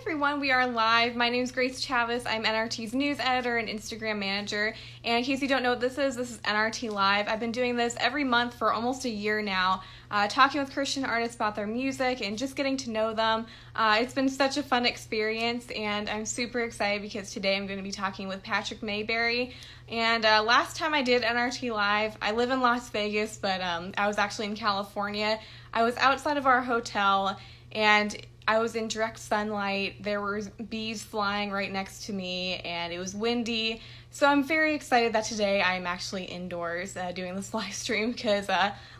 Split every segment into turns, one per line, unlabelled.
everyone, we are live. My name is Grace Chavez. I'm NRT's news editor and Instagram manager. And in case you don't know what this is NRT Live. I've been doing this every month for almost a year now, talking with Christian artists about their music and just getting to know them. It's been such a fun experience, and I'm super excited because today I'm going to be talking with Patrick Mayberry. And last time I did NRT Live, I live in Las Vegas, but I was actually in California. I was outside of our hotel, and I was in direct sunlight. There were bees flying right next to me, and it was windy. So I'm very excited that today I'm actually indoors doing this live stream, because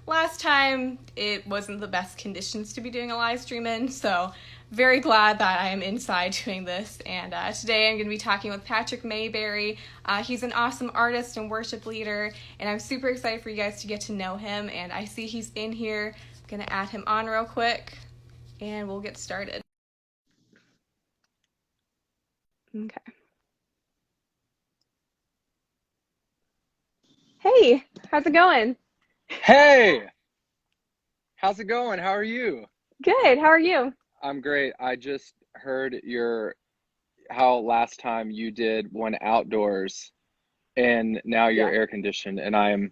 last time it wasn't the best conditions to be doing a live stream in. So very glad that I am inside doing this. And today I'm going to be talking with Patrick Mayberry. He's an awesome artist and worship leader, and I'm super excited for you guys to get to know him. And I see he's in here. I'm going to add him on real quick, and we'll get started. Okay. Hey, how's it going?
Hey, how's it going? How are you?
Good, how are you?
I'm great. I just heard how last time you did one outdoors and now you're
Yeah.
air conditioned, and I'm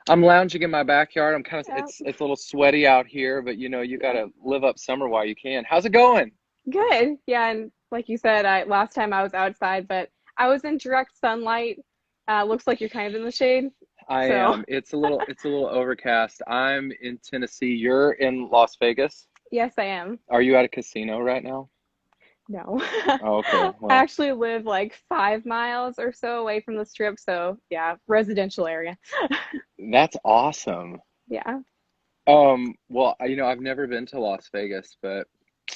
lounging in my backyard. It's a little sweaty out here, but you gotta live up summer while you can. How's it going?
Good. Yeah, and like you said, last time I was outside, but I was in direct sunlight. Looks like you're kind of in the shade.
I
So,
am. It's a little overcast. I'm in Tennessee. You're in Las Vegas.
yes, I am.
Are you at a casino right now?
No.
Oh, okay.
I
Well,
actually live like 5 miles or so away from the strip, so yeah, residential area.
that's awesome.
Yeah.
Well, I've never been to Las Vegas, but
You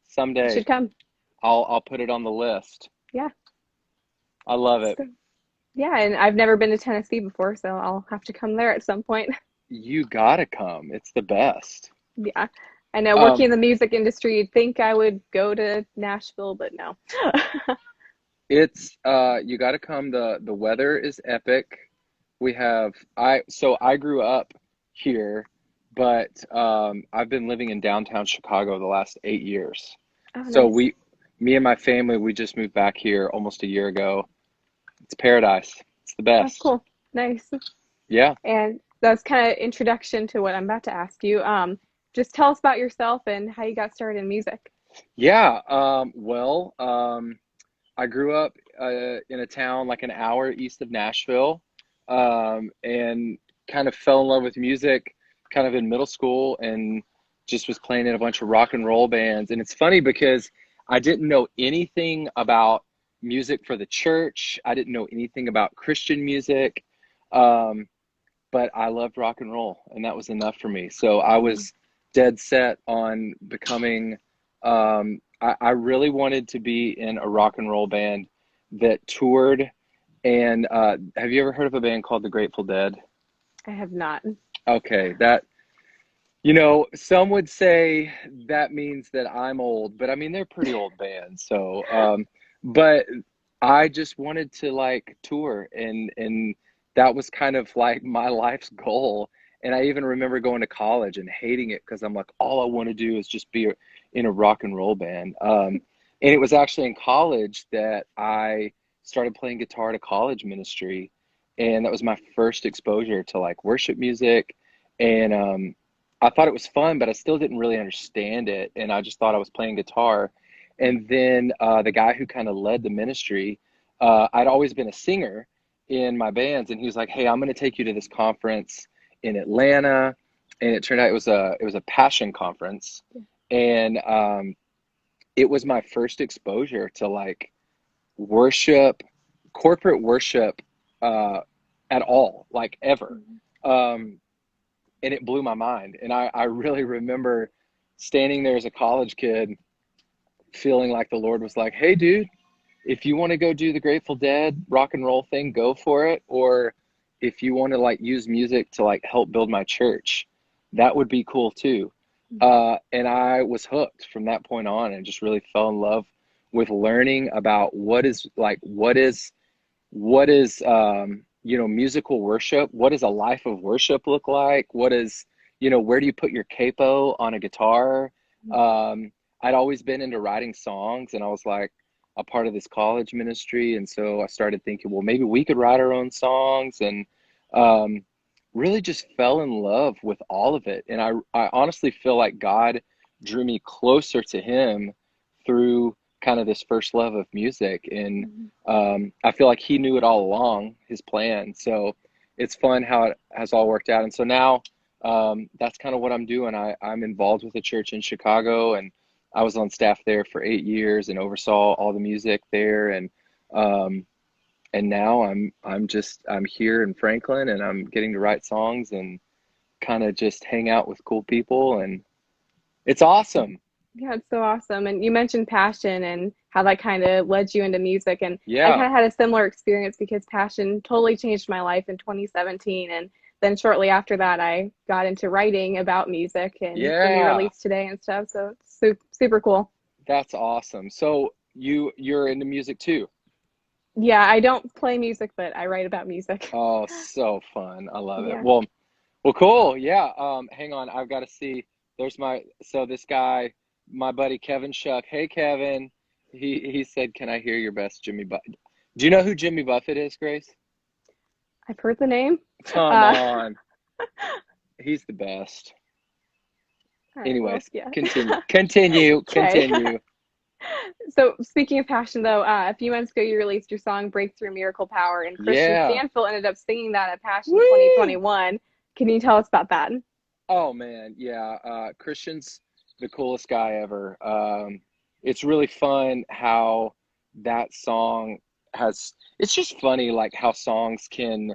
someday
should come.
I'll put it on the list.
Yeah.
I love it.
So, yeah, and I've never been to Tennessee before, so I'll have to come there at some point.
You gotta come. It's the best.
Yeah. I know working
Um,
in the music industry, you'd think I would go to Nashville, but no.
it's you gotta come. The weather is epic. I grew up here, but I've been living in downtown Chicago the last 8 years.
Oh,
So
nice.
me and my family, we just moved back here almost a year ago. It's paradise. It's the
Oh,
best.
cool. Nice.
Yeah.
And that's kind of introduction to what I'm about to ask you. Just tell us about yourself and how you got started in music.
Yeah, I grew up in a town like an hour east of Nashville, and kind of fell in love with music kind of in middle school, and just was playing in a bunch of rock and roll bands. And it's funny because I didn't know anything about music for the church. I didn't know anything about Christian music, um, but I loved rock and roll, and that was enough for me. So I
Mm.
was dead set on becoming. I really wanted to be in a rock and roll band that toured. And have you ever heard of a band called the Grateful Dead?
I have not.
Okay, some would say that means that I'm old, but I mean, they're pretty old bands. So, but I just wanted to like tour, and that was kind of like my life's goal. And I even remember going to college and hating it because I'm like, all I want to do is just be in a rock and roll band. And it was actually in college that I started playing guitar at a college ministry, and that was my first exposure to like worship music. And I thought it was fun, but I still didn't really understand it. And I just thought I was playing guitar. And then the guy who kind of led the ministry, I'd always been a singer in my bands, and he was like, "Hey, I'm going to take you to this conference in Atlanta." And it turned out it was a passion conference, and it was my first exposure to like worship, corporate worship, uh, at all, like ever.
Mhm.
Um, and it blew my mind. And I really remember standing there as a college kid, feeling like the Lord was like, "Hey, dude, if you want to go do the Grateful Dead rock and roll thing, go for it. Or if you want to like use music to like help build my church, that would be cool too." And I was hooked from that point on, and just really fell in love with learning about what is musical worship. What does a life of worship look like? Where do you put your capo on a guitar? Um, I'd always been into writing songs, and I was like a part of this college ministry. And so I started thinking, well, maybe we could write our own songs, and um, really just fell in love with all of it. And I honestly feel like God drew me closer to Him through kind of this first love of music. And
Mhm.
I feel like He knew it all along, His plan. So it's fun how it has all worked out. And so now that's kind of what I'm doing. I'm involved with a church in Chicago, and I was on staff there for 8 years and oversaw all the music there. Um, and now I'm here in Franklin, and I'm getting to write songs and kind of just hang out with cool people, and it's awesome.
Yeah, it's so awesome. And you mentioned passion and how that kind of led you into music. And I
Yeah.
kind of had a similar experience because passion totally changed my life in 2017. And then shortly after that, I got into writing about music and the new
Yeah.
release today and stuff. So it's super cool.
That's awesome. So you're into music too.
Yeah, I don't play music, but I write about music.
Oh, so fun. I love it.
Yeah.
Well, cool. Yeah. Hang on. I've got to see. So this guy, my buddy Kevin Shuck. Hey, Kevin. He said, "Can I hear your best Jimmy Buffett?" Do you know who Jimmy Buffett is, Grace?
I've heard the name.
Come
Uh,
on. He's the best.
all right, well,
Anyways,
yeah. Okay.
continue.
So speaking of passion, though, a few months ago you released your song "Breakthrough Miracle Power," and Christian
Yeah.
Stanfill ended up singing that at Passion
Woo!
2021. Can you tell us about that?
Oh man, yeah. Christian's the coolest guy ever. It's really fun how that song it's just funny like how songs can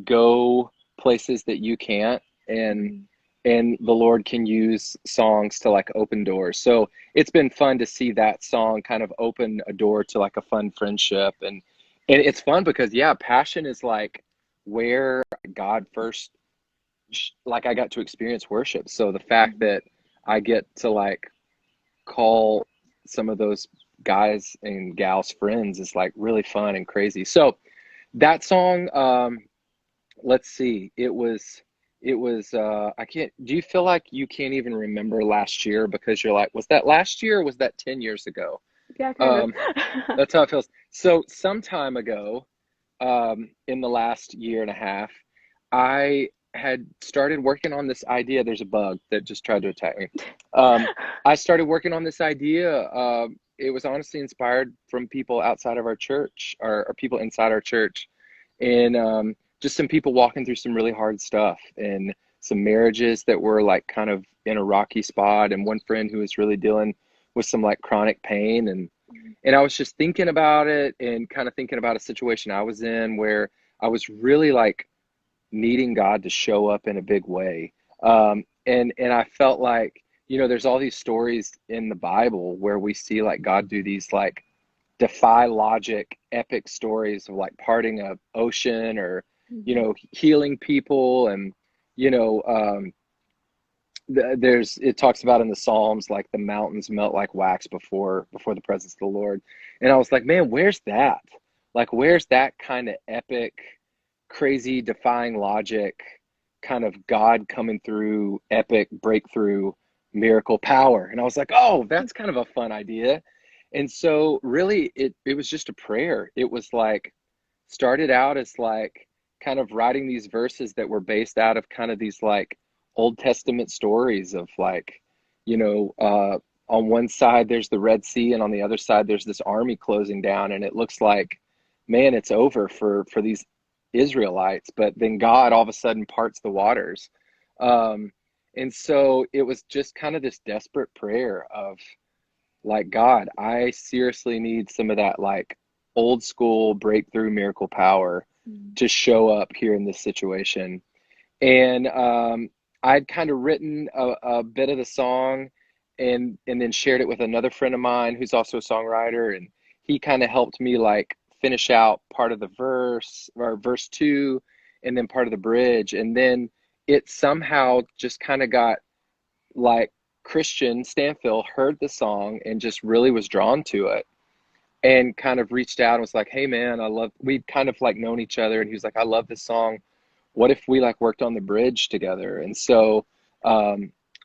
go places that you can't, and
Mhm.
the Lord can use songs to like open doors. So it's been fun to see that song kind of open a door to like a fun friendship. And it's fun because yeah, passion is like where God first, like I got to experience worship. So the fact
Mhm.
that I get to like call some of those guys and gals friends is like really fun and crazy. So that song, let's see, it was I can't, do you feel like you can't even remember last year because you're like, was that last year or was that 10 years ago?
Yeah, kind of.
Um, that's how it feels. So some time ago, in the last year and a half, I had started working on this idea. There's a bug that just tried to attack me. Um, I started working on this idea. It was honestly inspired from people outside of our church, or people inside our church, and just some people walking through some really hard stuff, and some marriages that were like kind of in a rocky spot, and one friend who was really dealing with some like chronic pain. And I was just thinking about it, and kind of thinking about a situation I was in where I was really like needing God to show up in a big way. And I felt like, there's all these stories in the Bible where we see like God do these like defy logic epic stories of like parting a ocean, or
Mhm.
healing people. And you know there's, it talks about in the Psalms like the mountains melt like wax before the presence of the Lord. And I was like, man, where's that? Like, where's that kind of epic, crazy, defying logic kind of God coming through, epic breakthrough, miracle power? And I was like, oh, that's kind of a fun idea. And so really it was just a prayer. It was like, started out as like kind of writing these verses that were based out of kind of these like Old Testament stories of like, on one side there's the Red Sea, and on the other side there's this army closing down, and it looks like, man, it's over for these Israelites. But then God all of a sudden parts the waters. Um, and so it was just kind of this desperate prayer of like, God, I seriously need some of that like old school breakthrough miracle power
Mhm.
to show up here in this situation. And I'd kind of written a bit of the song, and then shared it with another friend of mine who's also a songwriter, and he kind of helped me like finish out part of the verse, or verse two, and then part of the bridge. And then it somehow just kind of got like, Christian Stanfill heard the song and just really was drawn to it, and kind of reached out and was like, hey man, we'd kind of like known each other, and he was like, I love this song. What if we like worked on the bridge together? And so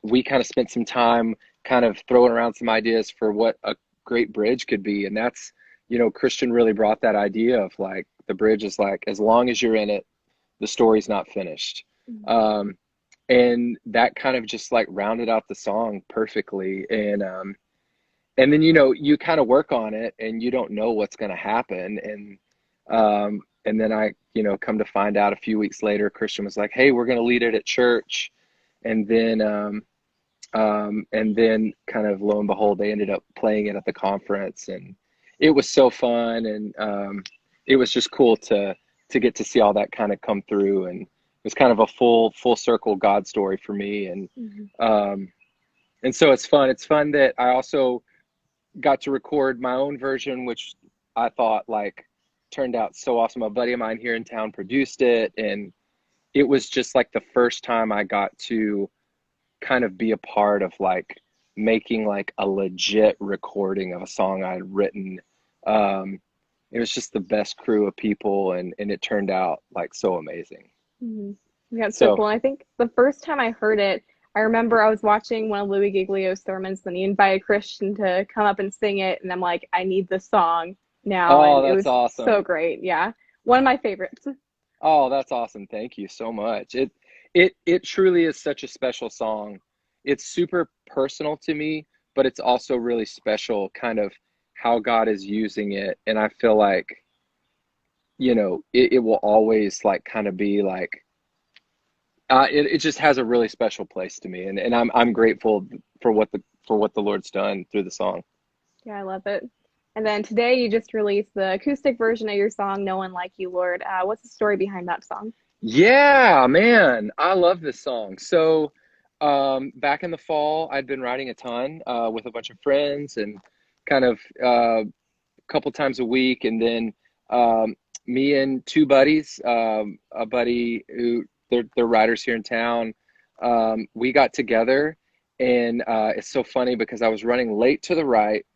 we kind of spent some time kind of throwing around some ideas for what a great bridge could be. And that's, Christian really brought that idea of like the bridge is like, as long as you're in it, the story's not finished. Um, and that kind of just like rounded out the song perfectly. And then, you kind of work on it and you don't know what's going to happen. And then I, come to find out a few weeks later, Christian was like, hey, we're going to lead it at church. And then kind of lo and behold, they ended up playing it at the conference, and it was so fun. And it was just cool to get to see all that kind of come through. And it was kind of a full circle God story for me. And so it's fun. It's fun that I also got to record my own version, which I thought like turned out so awesome. A buddy of mine here in town produced it, and it was just like the first time I got to kind of be a part of like making like a legit recording of a song I had written. It was just the best crew of people, and it turned out like so amazing.
Yeah, it's so
So,
cool. And I think the first time I heard it, I remember I was watching one of Louis Giglio's sermons, and he invited Christian to come up and sing it, and I'm like, I need this song now,
oh,
and it
that's
was so
awesome.
great. Yeah, one of my favorites.
Oh, that's awesome. Thank you so much. It truly is such a special song. It's super personal to me, but it's also really special kind of how God is using it. And I feel like, it will always like kind of be like it just has a really special place to me. And I'm grateful for what the Lord's done through the song.
Yeah, I love it. And then today you just released the acoustic version of your song, No One Like You, Lord. What's the story behind that song?
Yeah, man, I love this song. So, back in the fall, I'd been writing a ton with a bunch of friends and kind of a couple times a week. And then me and two buddies, a buddy who they're writers here in town, we got together, and it's so funny because I was running late to the right,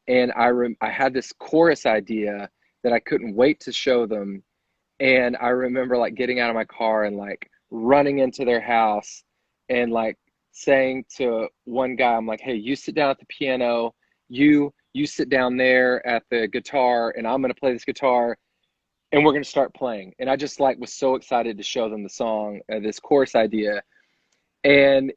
and I had this chorus idea that I couldn't wait to show them. And I remember like getting out of my car and like running into their house and like saying to one guy, I'm like, hey, you sit down at the piano, you sit down there at the guitar, and I'm gonna play this guitar, and we're gonna start playing. And I just like was so excited to show them the song, this chorus idea. And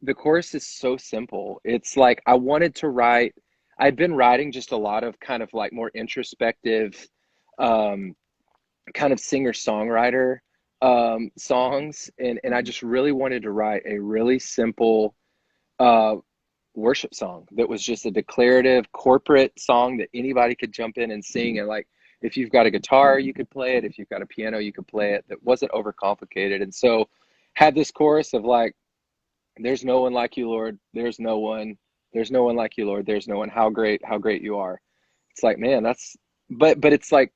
the chorus is so simple. It's like I'd been writing just a lot of kind of like more introspective, um, kind of singer-songwriter songs, and I just really wanted to write a really simple uh, worship song that was just a declarative corporate song that anybody could jump in and sing. And like, if you've got a guitar, you could play it. If you've got a piano, you could play it. That wasn't overcomplicated. And so had this chorus of like, there's no one like you, Lord. There's no one like you, Lord. There's no one. How great you are. It's like, man, but it's like,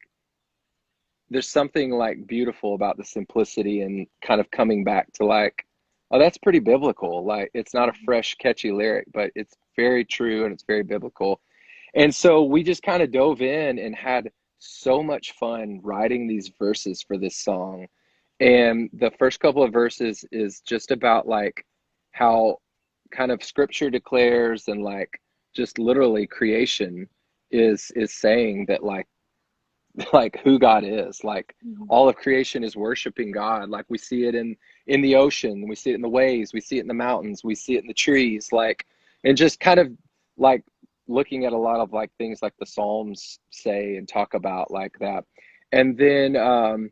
there's something like beautiful about the simplicity and kind of coming back to like, oh, that's pretty biblical. Like, it's not a fresh, catchy lyric, but it's very true and it's very biblical. And so we just kind of dove in and had so much fun writing these verses for this song. And the first couple of verses is just about like how kind of scripture declares, and like just literally creation is saying that like who God is. Like
Mhm.
all of creation is worshiping God. Like we see it in the ocean, we see it in the waves, we see it in the mountains, we see it in the trees, like, and just kind of like looking at a lot of like things like the Psalms say and talk about like that. And then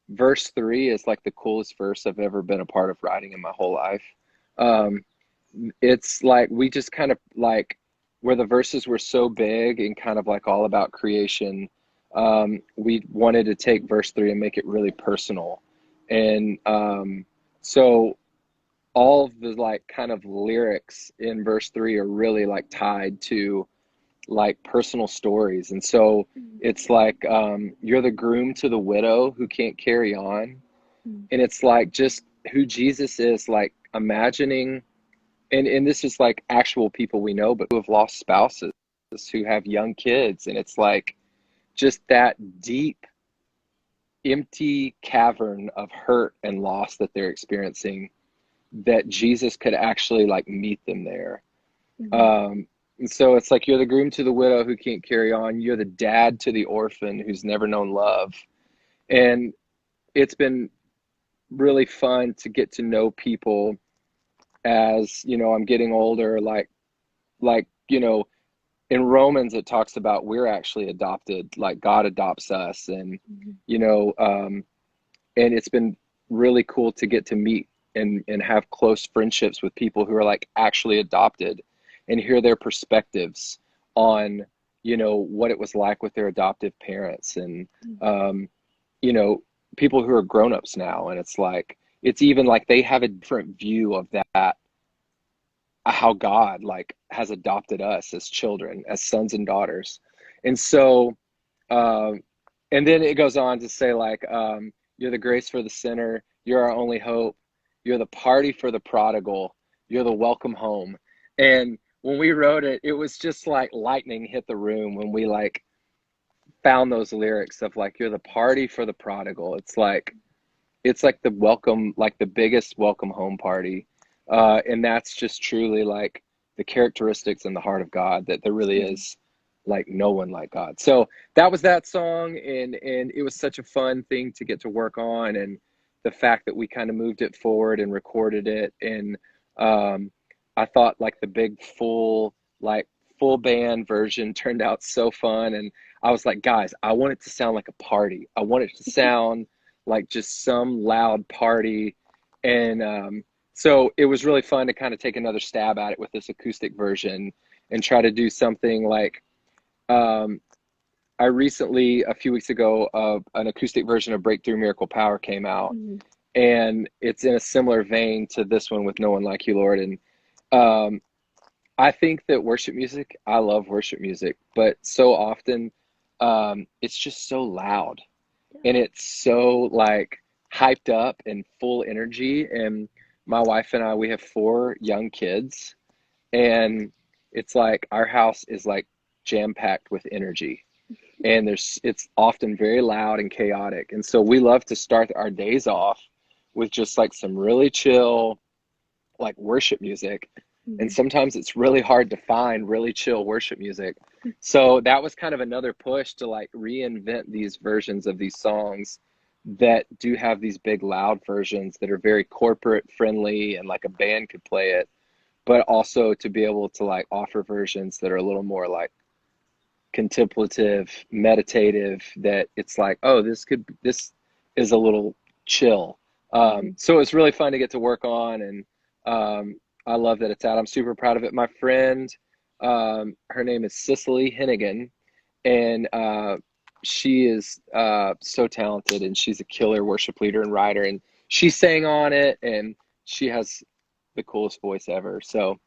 verse 3 is like the coolest verse I've ever been a part of writing in my whole life. Um, it's like we just kind of like, where the verses were so big and kind of like all about creation, we wanted to take verse 3 and make it really personal. And so all of the like kind of lyrics in verse 3 are really like tied to like personal stories. And so it's like, you're the groom to the widow who can't carry on.
Mhm.
And it's like just who Jesus is, like imagining, and this is like actual people we know, but who have lost spouses, who have young kids. And it's like just that deep, empty cavern of hurt and loss that they're experiencing, that Jesus could actually like meet them there.
Mhm.
And so it's like you're the groom to the widow who can't carry on. You're the dad to the orphan who's never known love. And it's been really fun to get to know people as, I'm getting older, like, in Romans it talks about we're actually adopted, like God adopts us. And,
Mhm.
you know, and it's been really cool to get to meet and have close friendships with people who are like actually adopted and hear their perspectives on what it was like with their adoptive parents. And um you know people who are grown-ups now, and it's like it's even like they have a different view of that, how God like has adopted us as children, as sons and daughters. And so um, and then it goes on to say, like, you're the grace for the sinner. You're our only hope. You're the party for the prodigal. You're the welcome home. And when we wrote it, it was just like lightning hit the room when we like found those lyrics of like, you're the party for the prodigal. It's like the welcome, like the biggest welcome home party. And that's just truly like the characteristics in the heart of God, that there really
Mhm.
is like no one like God. So that was that song, and it was such a fun thing to get to work on, and the fact that we kind of moved it forward and recorded it. And um, I thought like the big full band version turned out so fun. And I was like, guys, I want it to sound like a party. I want it to sound like just some loud party. And so it was really fun to kind of take another stab at it with this acoustic version and try to do something like um, I recently, a few weeks ago, an acoustic version of Breakthrough Miracle Power came out,
Mhm.
and it's in a similar vein to this one with No One Like You, Lord. And um, I think that worship music, I love worship music, but so often it's just so loud,
Yeah.
and it's so like hyped up and full energy. And my wife and I, we have 4 young kids, and it's like our house is like jam packed with energy, and it's often very loud and chaotic. And so we love to start our days off with just like some really chill like worship music. And
Mhm.
sometimes it's really hard to find really chill worship music. So that was kind of another push to like reinvent these versions of these songs that do have these big loud versions that are very corporate friendly and like a band could play it, but also to be able to like offer versions that are a little more like contemplative, meditative, that it's like, oh, this is a little chill.
Mhm.
So it's really fun to get to work on, and I love that it's out. I'm super proud of it. My friend, her name is Cicely Hennigan, and she is so talented, and she's a killer worship leader and writer, and she sang on it, and she has the coolest voice ever. So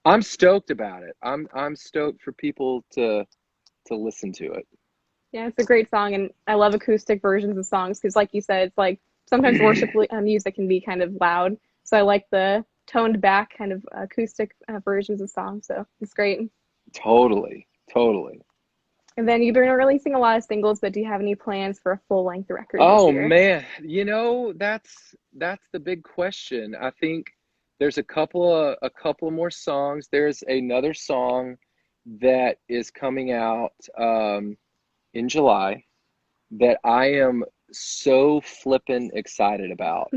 I'm stoked about it. I'm stoked for people to listen to
Yeah, it's a great song, and I love acoustic versions of songs because, like you said, it's like sometimes worship
it.
music can be kind of loud. So I like the toned back kind of acoustic versions of songs. So it's great.
Totally, totally.
And then you've been releasing a lot of singles, but do you have any plans for a full length record this
Oh
year?
man, that's the big question. I think there's a couple more songs. There's another song that is coming out in July that I am so flippin' excited about.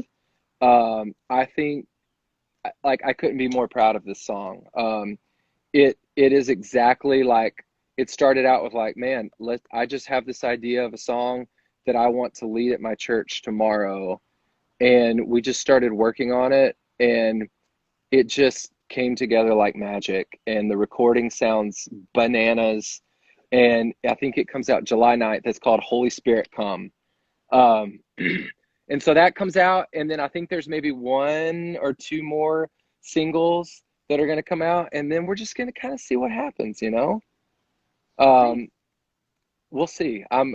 I think like I couldn't be more proud of this song. It is exactly like it started out with like, man, I just have this idea of a song that I want to lead at my church tomorrow. And we just started working on it, and it just came together like magic. And the recording sounds bananas. And I think it comes out July 9th. It's called Holy Spirit Come. Um, and so that comes out, and then I think there's maybe 1 or 2 more singles that are going to come out, and then we're just going to kind of see what happens.
Nice.
Um, we'll see. I'm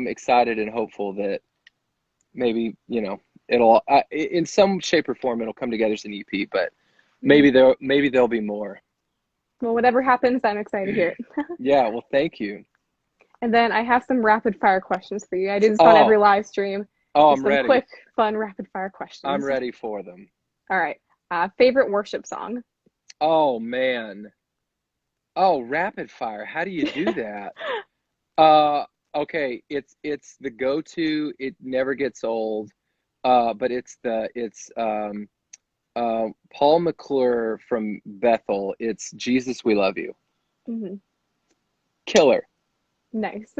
excited and hopeful that maybe it'll in some shape or form it'll come together as an EP, but
Mhm.
maybe there'll be more.
Well, whatever happens, I'm excited to hear it.
Yeah, well, thank you.
And then I have some rapid fire questions for you. I do this on every
Oh,
live stream.
oh,
Just
I'm
some
ready.
quick, fun rapid fire
I'm
questions.
ready for them.
All right. Favorite worship song?
Oh man. Oh, rapid fire. How do you do that? Uh, okay, it's the go-to. It never gets old. But it's Paul McClure from Bethel. It's Jesus, We Love You.
Hmm.
Killer.
Nice.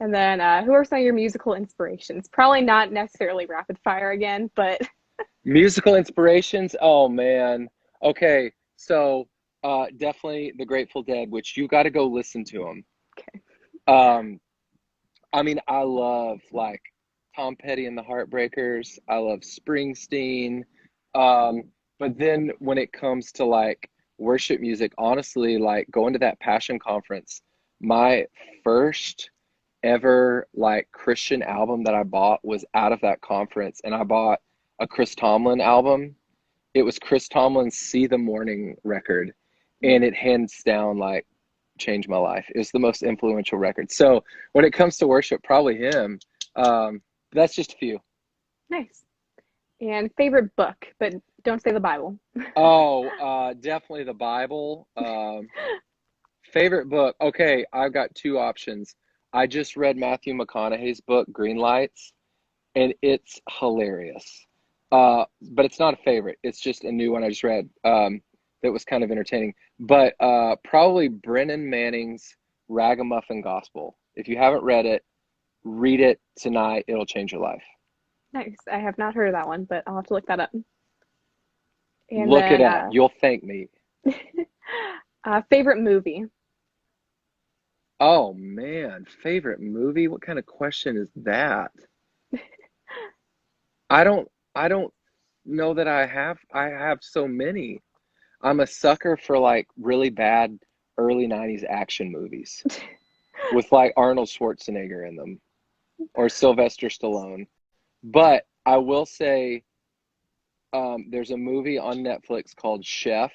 And then, who are some of your musical inspirations? Probably not necessarily rapid fire again, but
Musical inspirations? Oh man. Okay, so definitely the Grateful Dead, which you got to go listen to them.
okay.
Um, I mean, I love like Tom Petty and the Heartbreakers. I love Springsteen. Um, but then when it comes to like worship music, honestly, like going to that Passion Conference, my first ever like Christian album that I bought was out of that conference, and I bought a Chris Tomlin album. It was Chris Tomlin's See the Morning record, and it hands down like changed my life. It was the most influential record. So when it comes to worship, probably him. That's just a few.
Nice. And favorite book, but don't say the Bible.
Oh, definitely the Bible. Favorite book. Okay, I've got two options. I just read Matthew McConaughey's book, Green Lights, and it's hilarious. But it's not a favorite. It's just a new one I just read that was kind of entertaining. But probably Brennan Manning's Ragamuffin Gospel. If you haven't read it tonight. It'll change your life.
Nice. I have not heard of that one, but I'll have to look that up. And
Look it
then,
up. You'll thank me.
favorite movie.
Oh man, favorite movie? What kind of question is that? I don't know that I have so many. I'm a sucker for like really bad early 90s action movies with like Arnold Schwarzenegger in them or Sylvester Stallone. But I will say there's a movie on Netflix called Chef,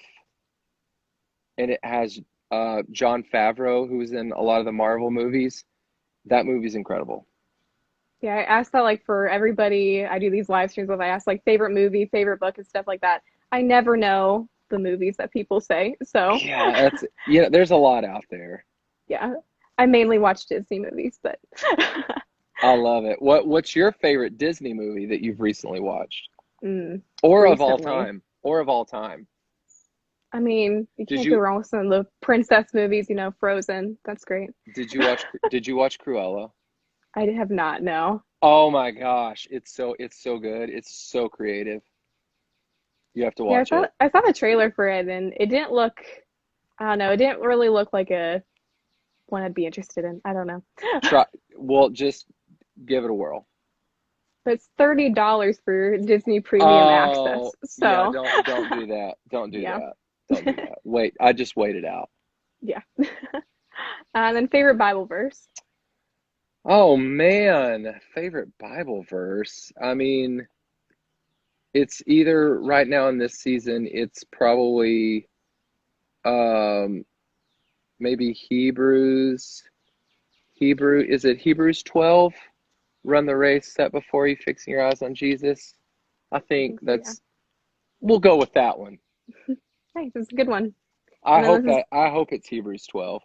and it has Jon Favreau, who was in a lot of the Marvel movies. That movie's incredible.
Yeah, I asked that like for everybody. I do these live streams with. I ask like favorite movie, favorite book, and stuff like that. I never know the movies that people say. So
Yeah, there's a lot out there.
yeah, I mainly watch Disney movies, but
I love it. What's your favorite Disney movie that you've recently watched?
mm,
Or of all
recently.
time? Or of all time?
I mean, you
Did
can't go
you
wrong with some of the princess movies. Frozen. That's great.
did you watch Cruella?
I have not. No.
Oh my gosh, it's so good. It's so creative. You have to
Yeah,
watch it.
I saw the trailer for it, and it didn't look. I don't know. It didn't really look like a one I'd be interested in. I don't know.
Try well, just give it a whirl.
But it's $30 for Disney Premium Access.
Oh, yeah,
So
don't do that. Don't do
yeah,
that. Don't do that. Wait, I just waited out.
yeah. And then favorite Bible verse.
Oh man, favorite Bible verse. I mean, it's either right now in this season, it's probably um maybe is it Hebrews 12? Run the race set before you, fixing your eyes on Jesus. I
I
think
think so. Yeah.
we'll go with that one.
Nice. It's a good one.
I
And then
hope
this is.
that I hope it's Hebrews 12.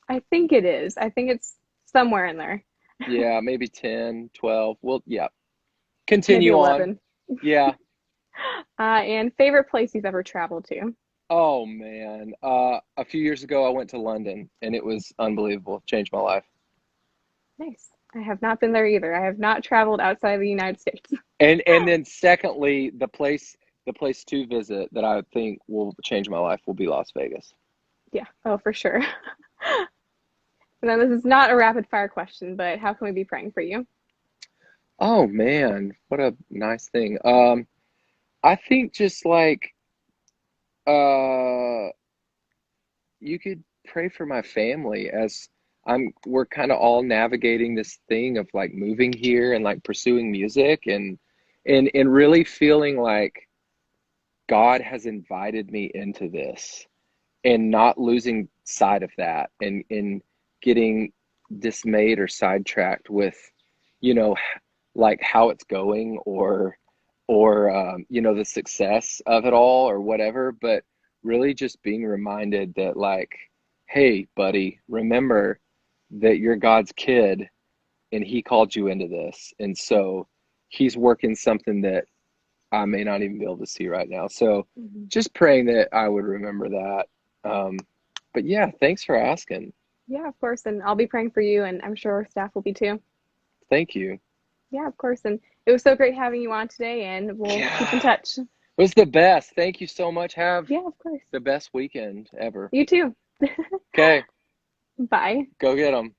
I think it is. I think it's somewhere in there.
Yeah, maybe 10, 12. Well, yeah.
Maybe
Continue on.
11.
Yeah.
And favorite place you've ever traveled to.
Oh man. A few years ago I went to London and it was unbelievable. Changed my life.
Nice. I have not been there either. I have not traveled outside of the United States.
And then secondly, the place to visit that I think will change my life will be Las Vegas.
Yeah. Oh, for sure. And then this is not a rapid fire question, but how can we be praying for you?
Oh man, what a nice thing. I think just like uh you could pray for my family as we're kind of all navigating this thing of like moving here and like pursuing music and really feeling like God has invited me into this and not losing sight of that and getting dismayed or sidetracked with you know like how it's going or the success of it all or whatever, but really just being reminded that like hey, buddy, remember that you're God's kid and he called you into this. And so he's working something that I may not even be able to see right now. So
Mhm.
just praying that I would remember that. Um, but yeah, thanks for asking.
Yeah, of course. And I'll be praying for you, and I'm sure our staff will be too.
Thank you.
Yeah, of course. And it was so great having you on today, and we'll keep in
Yeah,
touch.
it was the best. Thank you so much. Have
Yeah, of course.
the best weekend ever.
You too.
Okay,
Bye.
go get them.